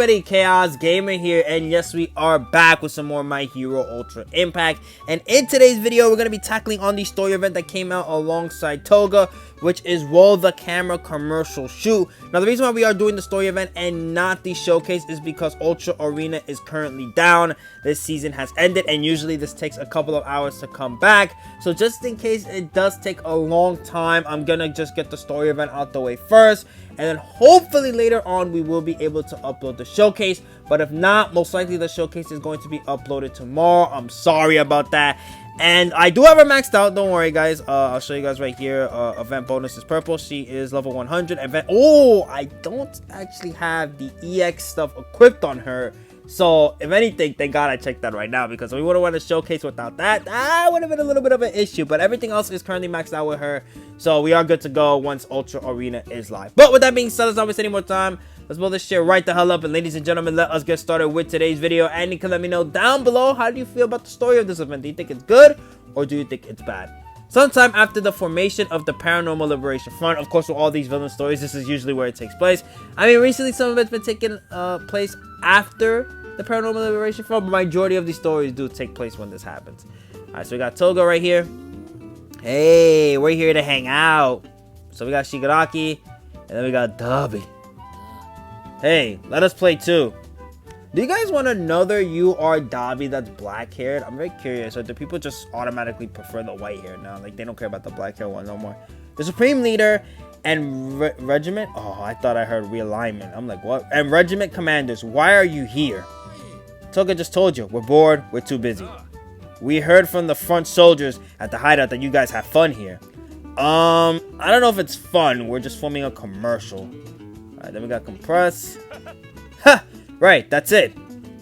everybody, Chaos Gamer here, and yes, we are back with some more My Hero Ultra Impact. And in today's video, we're going to be tackling on the story event that came out alongside Toga, which is Roll the Camera Commercial Shoot. Now, the reason why we are doing the story event and not the showcase is because Ultra Arena is currently down. This season has ended, and usually this takes a couple of hours to come back. So just in case it does take a long time, I'm going to just get the story event out the way first. And then hopefully later on we will be able to upload the showcase. But if not, most likely the showcase is going to be uploaded tomorrow. I'm sorry about that. And I do have her maxed out. Don't worry, guys. I'll show you guys right here. Event bonus is purple. She is level 100. Event. Oh, I don't actually have the EX stuff equipped on her. So, if anything, thank God I checked that right now, because we wouldn't want to showcase without that. That would have been a little bit of an issue, but everything else is currently maxed out with her. So, we are good to go once Ultra Arena is live. But with that being said, let's not waste any more time. Let's blow this shit right the hell up. And ladies and gentlemen, let us get started with today's video. And you can let me know down below, how do you feel about the story of this event? Do you think it's good, or do you think it's bad? Sometime after the formation of the Paranormal Liberation Front, of course, with all these villain stories, this is usually where it takes place. I mean, recently some of it's been taking place after the Paranormal Liberation Front, but majority of these stories do take place when this happens. Alright, so we got Toga right here. Hey, we're here to hang out. So we got Shigaraki, and then we got Dabi. Hey, let us play too. Do you guys want another UR Dabi that's black haired? I'm very curious. Or do people just automatically prefer the white hair now? Like, they don't care about the black hair one no more. The Supreme Leader and Regiment. Oh, I thought I heard realignment. I'm like, what? And Regiment Commanders, why are you here? Toga just told you, we're bored, we're too busy. We heard from the front soldiers at the hideout that you guys have fun here. I don't know if it's fun. We're just filming a commercial. Alright, then we got Compress. Ha! Right, that's it.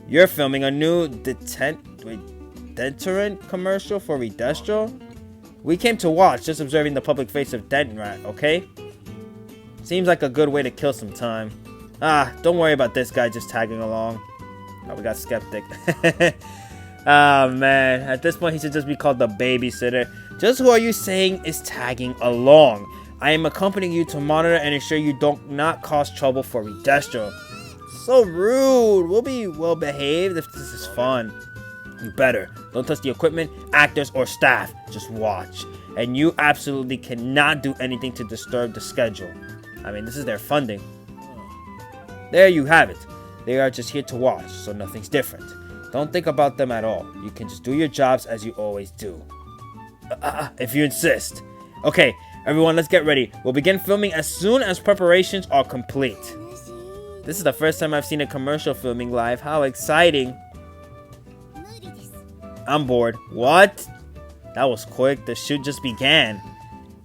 You're filming a new deterrent commercial for Redestro? We came to watch, just observing the public face of Denrat, okay? Seems like a good way to kill some time. Ah, don't worry about this guy just tagging along. Oh, we got Skeptic. Oh, man. At this point, he should just be called the babysitter. Just who are you saying is tagging along? I am accompanying you to monitor and ensure you don't not cause trouble for Redestro. So rude. We'll be well behaved if this is fun. You better. Don't touch the equipment, actors, or staff. Just watch. And you absolutely cannot do anything to disturb the schedule. I mean, this is their funding. There you have it. They are just here to watch, so nothing's different. Don't think about them at all. You can just do your jobs as you always do. If you insist. Okay, everyone, let's get ready. We'll begin filming as soon as preparations are complete. This is the first time I've seen a commercial filming live. How exciting. I'm bored. What? That was quick. The shoot just began.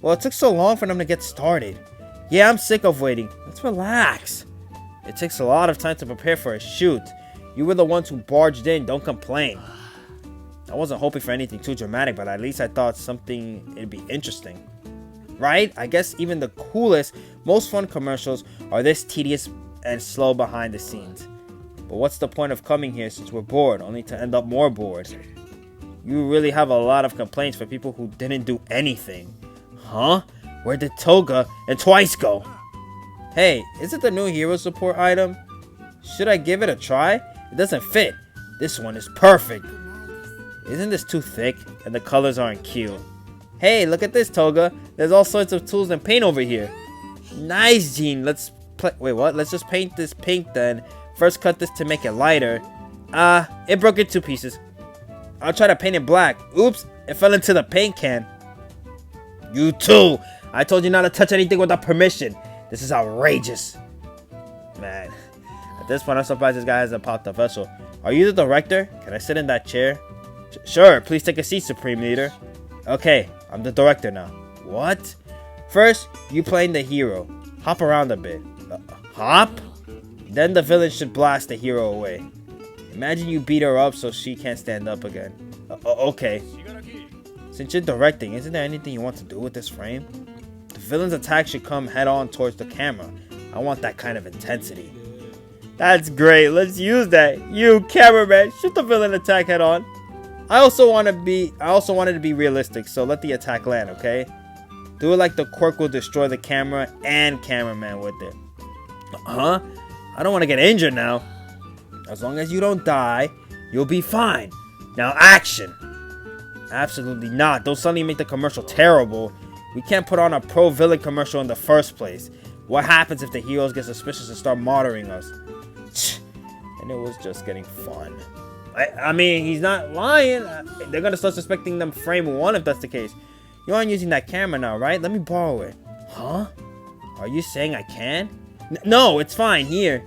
Well, it took so long for them to get started. Yeah, I'm sick of waiting. Let's relax. It takes a lot of time to prepare for a shoot. You were the ones who barged in. Don't complain. I wasn't hoping for anything too dramatic, but at least I thought something it'd be interesting. Right? I guess even the coolest, most fun commercials are this tedious and slow behind the scenes. But what's the point of coming here since we're bored, only to end up more bored? You really have a lot of complaints for people who didn't do anything. Huh? Where did Toga and Twice go? Hey, is it the new hero support item? Should I give it a try? It doesn't fit. This one is perfect. Isn't this too thick? And the colors aren't cute. Hey, look at this, Toga. There's all sorts of tools and paint over here. Nice, Gene. Let's play. Wait, what? Let's just paint this pink then. First cut this to make it lighter. It broke in 2 pieces. I'll try to paint it black. Oops, it fell into the paint can. You too. I told you not to touch anything without permission. This is outrageous. Man, at this point, I'm surprised this guy hasn't popped a vessel. Are you the director? Can I sit in that chair? Sure, please take a seat, Supreme Leader. Okay, I'm the director now. What? First, you playing the hero. Hop around a bit. Hop? Then the villain should blast the hero away. Imagine you beat her up so she can't stand up again. Okay. Since you're directing, isn't there anything you want to do with this frame? The villain's attack should come head on towards the camera. I want that kind of intensity. That's great. Let's use that. You, cameraman, shoot the villain attack head on. I also wanted to be realistic, so let the attack land, okay? Do it like the quirk will destroy the camera and cameraman with it. Huh? I don't want to get injured now. As long as you don't die, you'll be fine. Now action! Absolutely not. Don't suddenly make the commercial terrible. We can't put on a pro-villain commercial in the first place. What happens if the heroes get suspicious and start martyring us? And it was just getting fun. I mean, he's not lying. They're gonna start suspecting them frame one if that's the case. You aren't using that camera now, right? Let me borrow it. Huh? Are you saying I can? No, it's fine. Here.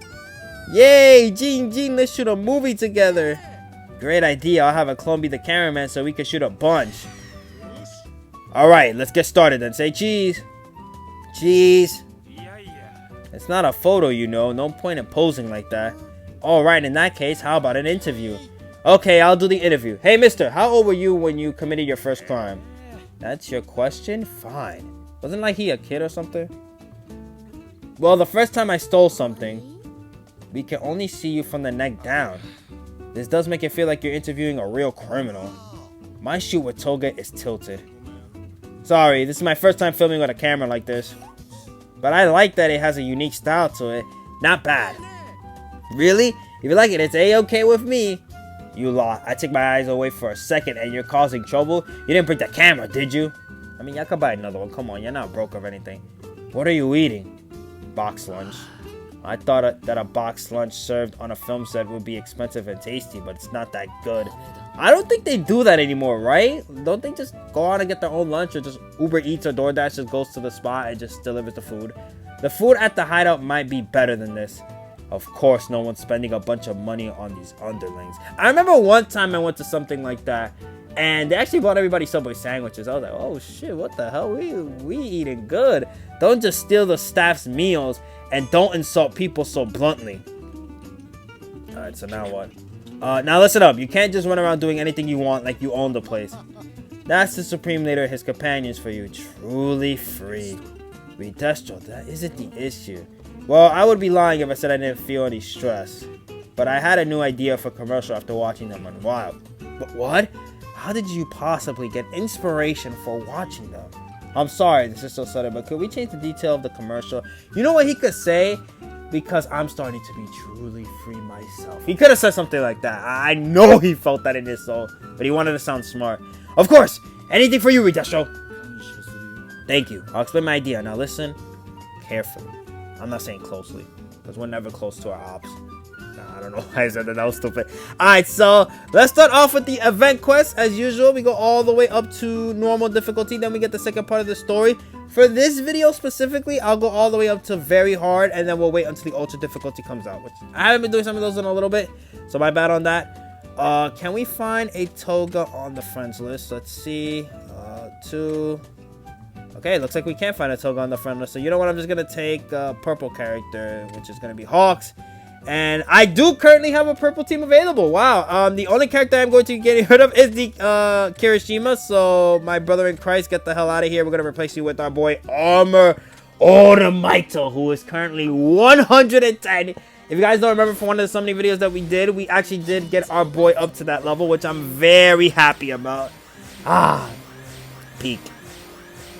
Yay! Gene, let's shoot a movie together. Great idea. I'll have a clone be the cameraman so we can shoot a bunch. Alright, let's get started then. Say cheese. Cheese. It's not a photo, you know. No point in posing like that. Alright, in that case, how about an interview? Okay, I'll do the interview. Hey, mister, how old were you when you committed your first crime? That's your question? Fine. Wasn't like he a kid or something? Well, the first time I stole something, we can only see you from the neck down. This does make it feel like you're interviewing a real criminal. My shoot with Toga is tilted. Sorry, this is my first time filming with a camera like this. But I like that it has a unique style to it. Not bad. Really? If you like it, it's a-okay with me. You lot. I take my eyes away for a second and you're causing trouble? You didn't bring the camera, did you? I mean, y'all could buy another one. Come on, you're not broke or anything. What are you eating? Box lunch. I thought that a box lunch served on a film set would be expensive and tasty, but it's not that good. I don't think they do that anymore, right? Don't they just go out and get their own lunch, or just Uber Eats or DoorDash just goes to the spot and just delivers the food? The food at the hideout might be better than this. Of course, no one's spending a bunch of money on these underlings. I remember one time I went to something like that, and they actually bought everybody Subway sandwiches. I was like, oh shit, what the hell? We eating good. Don't just steal the staff's meals, and don't insult people so bluntly. Alright, so now what? Now listen up. You can't just run around doing anything you want like you own the place. That's the Supreme Leader and his companions for you. Truly free. Destro, that isn't the issue. Well, I would be lying if I said I didn't feel any stress. But I had a new idea for commercial after watching them on Wild. But what? How did you possibly get inspiration for watching them? I'm sorry, this is so sudden, but could we change the detail of the commercial? You know what he could say? Because I'm starting to be truly free myself. He could have said something like that. I know he felt that in his soul, but he wanted to sound smart. Of course, anything for you, Destro. Thank you. I'll explain my idea. Now listen carefully. I'm not saying closely, because we're never close to our ops. Nah, I don't know why I said that. That was stupid. Alright, so let's start off with the event quest. As usual, we go all the way up to normal difficulty. Then we get the second part of the story. For this video specifically, I'll go all the way up to very hard, and then we'll wait until the ultra difficulty comes out. Which I haven't been doing some of those in a little bit, so my bad on that. Can we find a Toga on the friends list? Let's see. Okay, looks like we can't find a Toga on the friend list. So you know what? I'm just gonna take a purple character, which is gonna be Hawks. And I do currently have a purple team available. Wow. The only character I'm going to get rid of is the Kirishima. So my brother in Christ, get the hell out of here. We're gonna replace you with our boy Armor Oramaito, who is currently 110. If you guys don't remember from one of the summoning videos that we did, we actually did get our boy up to that level, which I'm very happy about. Peak.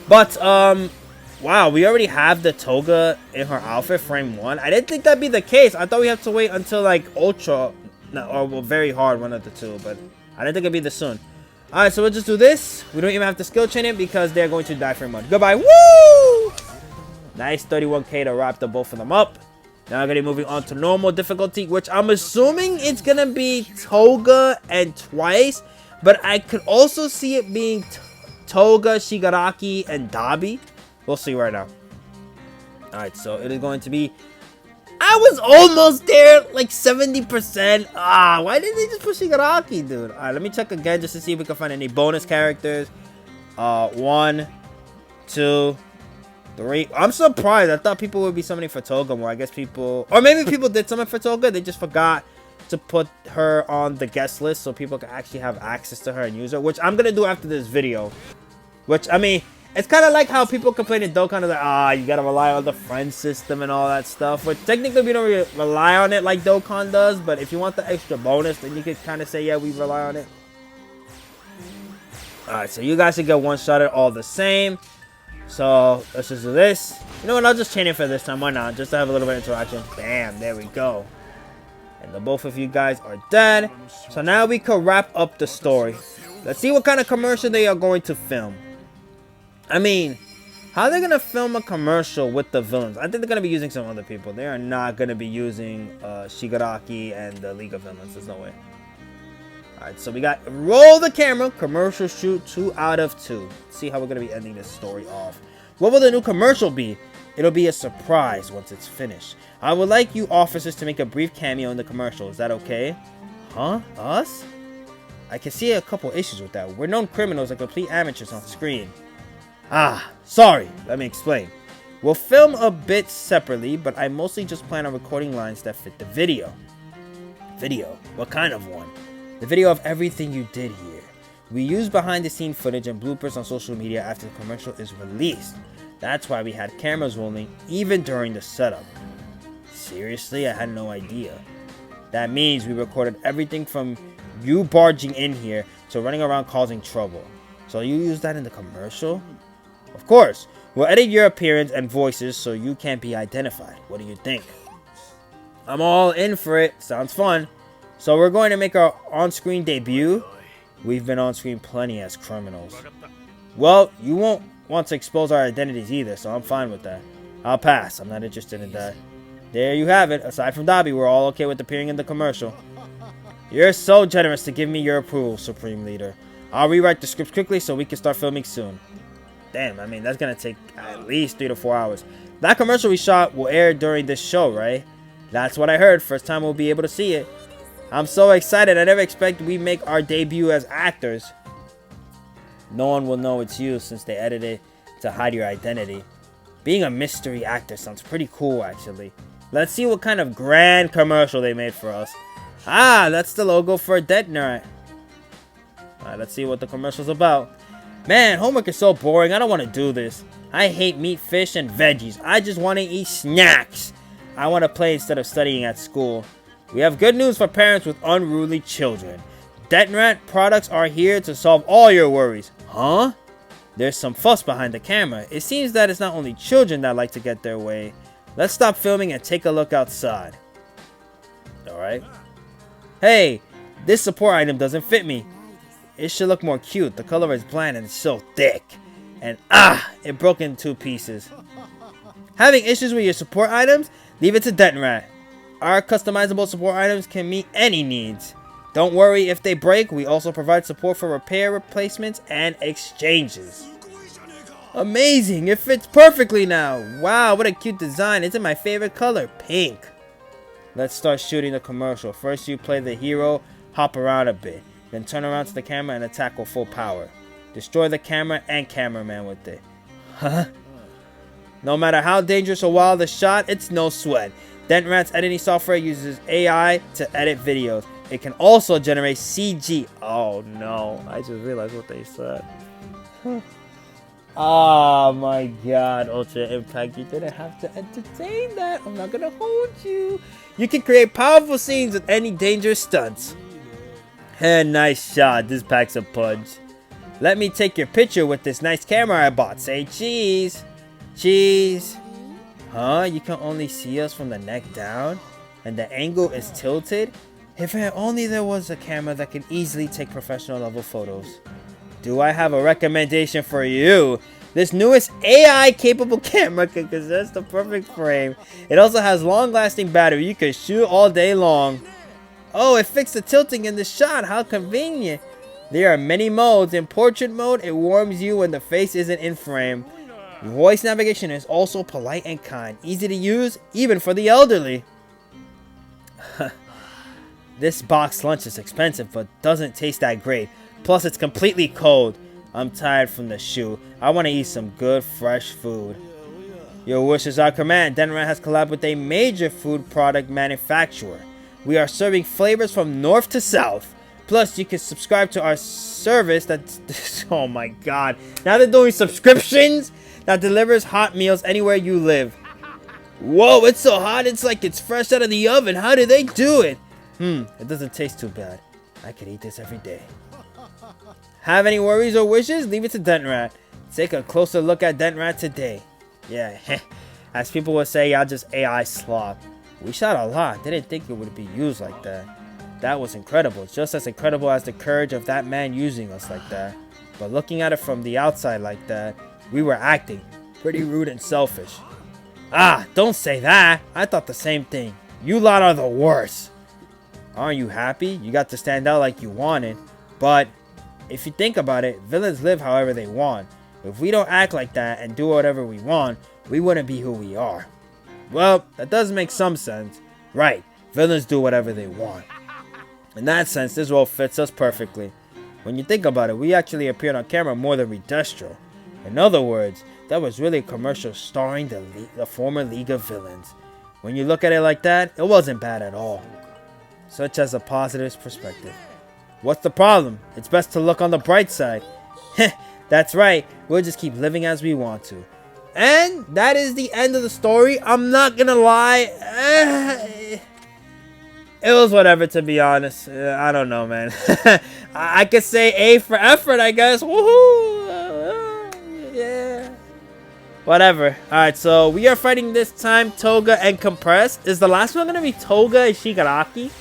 But wow, we already have the Toga in her outfit, frame 1. I didn't think that'd be the case. I thought we have to wait until like ultra, or very hard, one of the two. But I didn't think it'd be this soon. All right, so we'll just do this. We don't even have to skill chain it because they're going to die frame 1. Goodbye. Woo! Nice 31k to wrap the both of them up. Now I'm gonna be moving on to normal difficulty, which I'm assuming it's gonna be Toga and twice, but I could also see it being Toga, Shigaraki, and Dabi. We'll see right now. Alright, so it is going to be... I was almost there, like 70%. Why didn't they just put Shigaraki, dude? Alright, let me check again just to see if we can find any bonus characters. 1, 2, 3. I'm surprised. I thought people would be summoning for Toga more. I guess people... Or maybe people did summon for Toga. They just forgot to put her on the guest list so people can actually have access to her and use her. Which I'm going to do after this video. Which, I mean... It's kind of like how people complain in Dokkan, like, you gotta rely on the friend system and all that stuff. But technically, we don't really rely on it like Dokkan does. But if you want the extra bonus, then you could kind of say, yeah, we rely on it. Alright, so you guys should get one-shotted all the same. So, let's just do this. You know what, I'll just chain it for this time. Why not? Just to have a little bit of interaction. Bam, there we go. And the both of you guys are dead. So now we can wrap up the story. Let's see what kind of commercial they are going to film. I mean, how are they going to film a commercial with the villains? I think they're going to be using some other people. They are not going to be using Shigaraki and the League of Villains. There's no way. Alright, so we got roll the camera, commercial shoot 2 out of 2. Let's see how we're going to be ending this story off. What will the new commercial be? It'll be a surprise once it's finished. I would like you officers to make a brief cameo in the commercial. Is that okay? Huh? Us? I can see a couple issues with that. We're known criminals and complete amateurs on screen. Ah, sorry. Let me explain. We'll film a bit separately, but I mostly just plan on recording lines that fit the video. Video? What kind of one? The video of everything you did here. We use behind the scene footage and bloopers on social media after the commercial is released. That's why we had cameras rolling even during the setup. Seriously? I had no idea. That means we recorded everything from you barging in here to running around causing trouble. So you use that in the commercial? Of course. We'll edit your appearance and voices so you can't be identified. What do you think? I'm all in for it. Sounds fun. So we're going to make our on-screen debut. We've been on screen plenty as criminals. Well, you won't want to expose our identities either, so I'm fine with that. I'll pass. I'm not interested in that. There you have it. Aside from Dabi, we're all okay with appearing in the commercial. You're so generous to give me your approval, Supreme Leader. I'll rewrite the script quickly so we can start filming soon. Damn, I mean, that's gonna take at least 3 to 4 hours. That commercial we shot will air during this show, right? That's what I heard. First time we'll be able to see it. I'm so excited. I never expected we make our debut as actors. No one will know it's you since they edited to hide your identity. Being a mystery actor sounds pretty cool, actually. Let's see what kind of grand commercial they made for us. Ah, that's the logo for Detnert. Alright, let's see what the commercial's about. Man, homework is so boring. I don't want to do this. I hate meat, fish, and veggies. I just want to eat snacks. I want to play instead of studying at school. We have good news for parents with unruly children. Detnert products are here to solve all your worries. Huh? There's some fuss behind the camera. It seems that it's not only children that like to get their way. Let's stop filming and take a look outside. Alright. Hey, this support item doesn't fit me. It should look more cute. The color is bland and it's so thick. And it broke in 2 pieces. Having issues with your support items? Leave it to Detnert. Our customizable support items can meet any needs. Don't worry if they break. We also provide support for repair, replacements, and exchanges. Amazing! It fits perfectly now. Wow, what a cute design. It's in my favorite color, pink. Let's start shooting the commercial. First you play the hero, hop around a bit. Then turn around to the camera and attack with full power. Destroy the camera and cameraman with it. Huh? No matter how dangerous or wild the shot, it's no sweat. Detnert's editing software uses AI to edit videos. It can also generate CG. Oh no, I just realized what they said. Oh my god, Ultra Impact, you didn't have to entertain that. I'm not gonna hold you. You can create powerful scenes with any dangerous stunts. And nice shot, this packs a punch. Let me take your picture with this nice camera I bought. Say cheese. Cheese. Huh? You can only see us from the neck down? And the angle is tilted? If only there was a camera that could easily take professional level photos. Do I have a recommendation for you? This newest AI capable camera can possess the perfect frame. It also has long lasting battery. You can shoot all day long. Oh, it fixed the tilting in the shot. How convenient. There are many modes. In portrait mode, it warms you when the face isn't in frame. Voice navigation is also polite and kind. Easy to use, even for the elderly. This box lunch is expensive, but doesn't taste that great. Plus, it's completely cold. I'm tired from the shoot. I want to eat some good, fresh food. Your wish is our command. Denrat has collabed with a major food product manufacturer. We are serving flavors from north to south. Plus, you can subscribe to our service that's... Oh my god. Now they're doing subscriptions that delivers hot meals anywhere you live. Whoa, it's so hot. It's like it's fresh out of the oven. How do they do it? It doesn't taste too bad. I could eat this every day. Have any worries or wishes? Leave it to Dentrat. Take a closer look at Dentrat today. Yeah, as people would say, y'all just AI slop. We shot a lot. Didn't think it would be used like that. That was incredible. Just as incredible as the courage of that man using us like that. But looking at it from the outside like that, we were acting pretty rude and selfish. Ah, don't say that. I thought the same thing. You lot are the worst. Aren't you happy? You got to stand out like you wanted. But if you think about it, villains live however they want. If we don't act like that and do whatever we want, we wouldn't be who we are. Well, that does make some sense. Right, villains do whatever they want. In that sense, this role fits us perfectly. When you think about it, we actually appeared on camera more than Redestro. In other words, that was really a commercial starring the former League of Villains. When you look at it like that, it wasn't bad at all. Such as a positive perspective. What's the problem? It's best to look on the bright side. That's right, we'll just keep living as we want to. And that is the end of the story. I'm not gonna lie. It was whatever, to be honest. I don't know, man. I could say A for effort, I guess. Woohoo! Yeah. Whatever. Alright, so we are fighting this time Toga and Compress. Is the last one gonna be Toga and Shigaraki?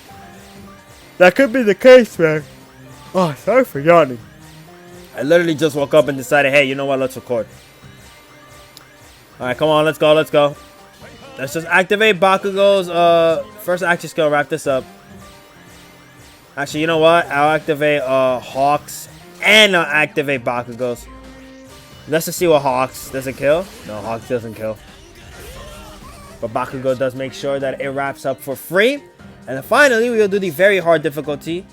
That could be the case, man. Oh, sorry for yawning. I literally just woke up and decided, hey, you know what? Let's record. Alright, come on. Let's go. Let's go. Let's just activate Bakugo's first action skill. Wrap this up. Actually, you know what? I'll activate Hawks and I'll activate Bakugo's. Let's just see what Hawks does. It kill? No, Hawks doesn't kill. But Bakugo does make sure that it wraps up for free. And then finally, we'll do the very hard difficulty.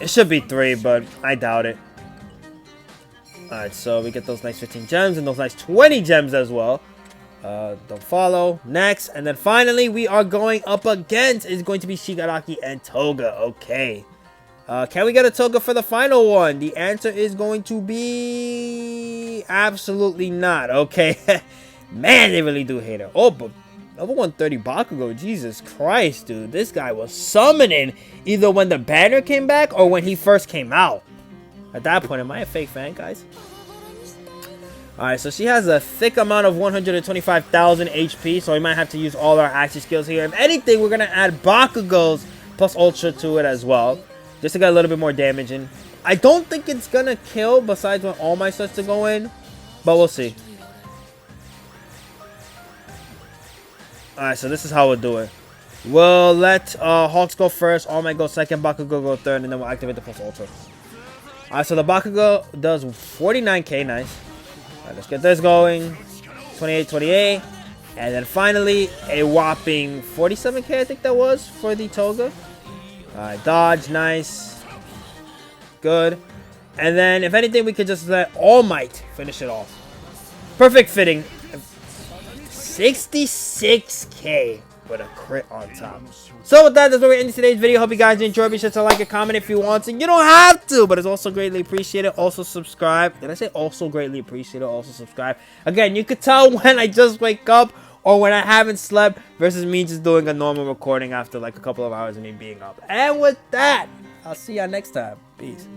It should be 3, but I doubt it. Alright, so we get those nice 15 gems and those nice 20 gems as well. Don't follow. Next. And then finally, we are going up against is going to be Shigaraki and Toga. Okay. Can we get a Toga for the final one? The answer is going to be absolutely not. Okay. Man, they really do hate her. Oh, but level 130 Bakugo. Jesus Christ, dude. This guy was summoning either when the banner came back or when he first came out. At that point, am I a fake fan, guys? Alright, so she has a thick amount of 125,000 HP, so we might have to use all our action skills here. If anything, we're going to add Bakugo's plus Ultra to it as well, just to get a little bit more damage in. I don't think it's going to kill besides when All Might starts to go in, but we'll see. Alright, so this is how we'll do it. We'll let Hawks go first, All Might go second, Bakugo go third, and then we'll activate the plus Ultra. Alright, so the Bakugo does 49k, nice. Alright, let's get this going. 28. And then finally, a whopping 47k, I think that was, for the Toga. Alright, dodge, nice. Good. And then, if anything, we could just let All Might finish it off. Perfect fitting. 66k with a crit on top. So with that, that's where we end today's video. Hope you guys enjoyed. Be sure to like and comment if you want to. You don't have to, but it's also greatly appreciated. Also subscribe. Did I say also greatly appreciated? Also subscribe. Again, you could tell when I just wake up or when I haven't slept versus me just doing a normal recording after like a couple of hours of me being up. And with that, I'll see y'all next time. Peace.